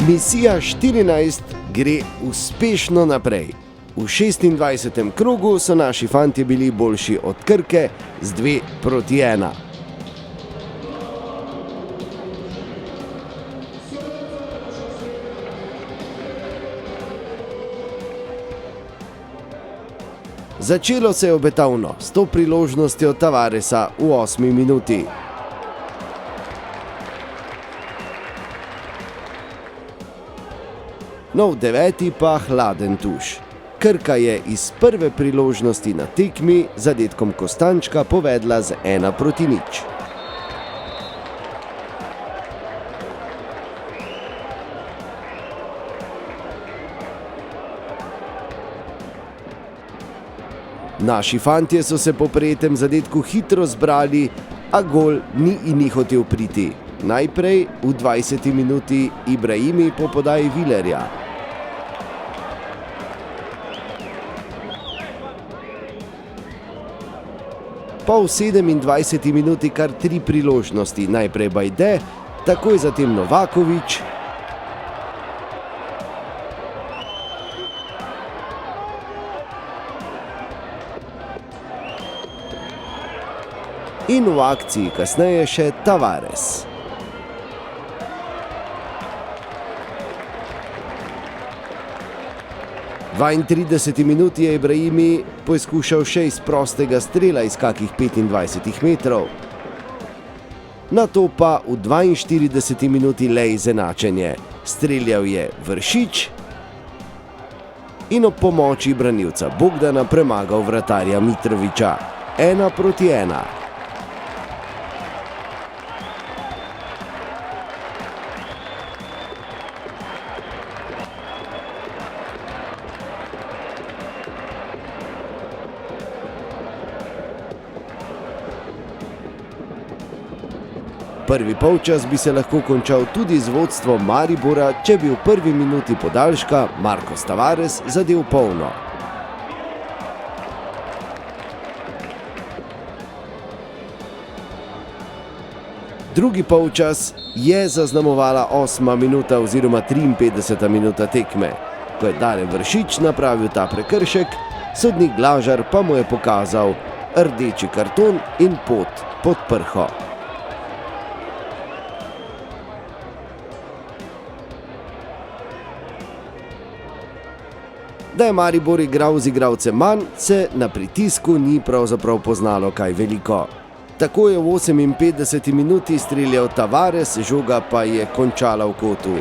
Misija 14 gre uspešno naprej. V 26. krogu so naši fantje bili boljši od Krke z 2-1. Začelo se je obetavno s to priložnostjo Tavaresa v 8. minuti. No, v 9. pa hladen tuš. Krka je iz prve priložnosti na tekmi z zadetkom Kostančka povedla z 1-0. Naši fantje so se po prejetem zadetku hitro zbrali, a gol ni in ni hotel priti. Najprej v 20. minuti Ibrahimi po podaji Villerja. Po 27. minuti kar 3 priložnosti, najprej Bajde, takoj zatem Novaković, in v akciji kasneje še Tavares. V 32. minuti je Ibrahimi poskušal še iz prostega strela iz kakih 25 metrov. Nato pa v 42. minuti le izenačenje. Streljal je Vršič in ob pomoči branilca Bogdana premagal vratarja Mitrovića. 1-1. Prvi polčas bi se lahko končal tudi z vodstvom Maribora, če bi v prvi minuti podaljška Marcos Tavares zadel polno. Drugi polčas je zaznamovala 8. minuta oziroma 53. minuta tekme. Ko je Dare Vršič napravil ta prekršek, sodnik Glažar pa mu je pokazal rdeči karton in pot pod prho. Da je Maribor igral z igralcem manj, se na pritisku ni pravzaprav poznalo kaj veliko. Tako je v 58. minuti streljal Tavares, žoga pa je končala v kotu.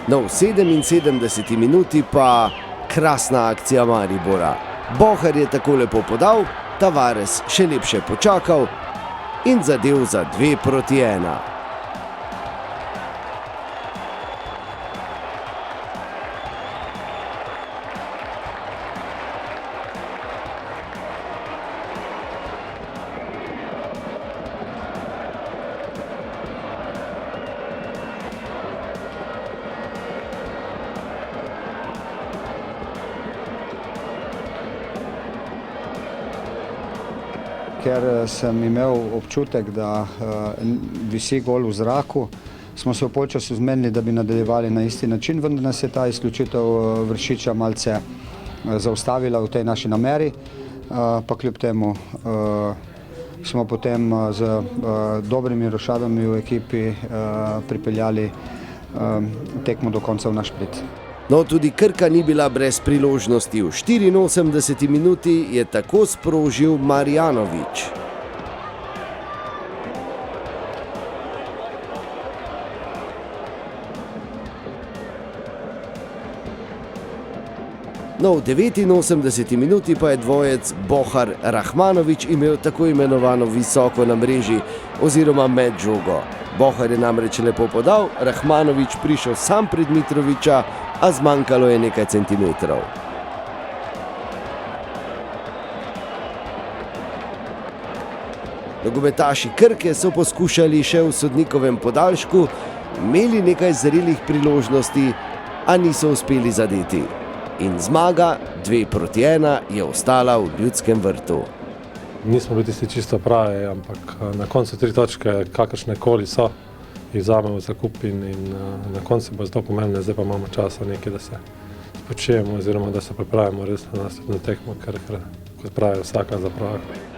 No, v 77. minuti pa krasna akcija Maribora. Bohar je tako lepo podal, Tavares še lepše počakal in zadev za 2-1. Ker sem imel občutek, da visi gol v zraku, smo se v polčasu zmenili, da bi nadaljevali na isti način, vendar nas je ta izključitev Vršiča malce zaustavila v tej naši nameri, pa kljub temu smo potem z dobrimi rošadami v ekipi pripeljali tekmo do konca v naš prid. No, tudi Krka ni bila brez priložnosti. V 84. minuti je tako sprožil Marjanović. No, v 89. minuti pa je dvojec Bohar-Rahmanović imel tako imenovano visoko na mreži oziroma med žogo. Bohar je namreč lepo podal, Rahmanović prišel sam pred Mitrovića, a zmanjkalo je nekaj centimetrov. Nogometaši Krke so poskušali še v sodnikovem podaljšku, imeli nekaj zrelih priložnosti, a niso uspeli zadeti. In zmaga 2-1 je ostala v Ljudskem vrtu. nismo bili tisti čisto pravi, ampak na koncu 3 točke, kakršne koli so, jih vzamemo v zakup in na koncu bo zelo pomembno, zdaj pa imamo časa nekaj, da se spočijemo oziroma da se pripravimo res na naslednjo tekmo, ker kot pravijo, vsaka za prvaka.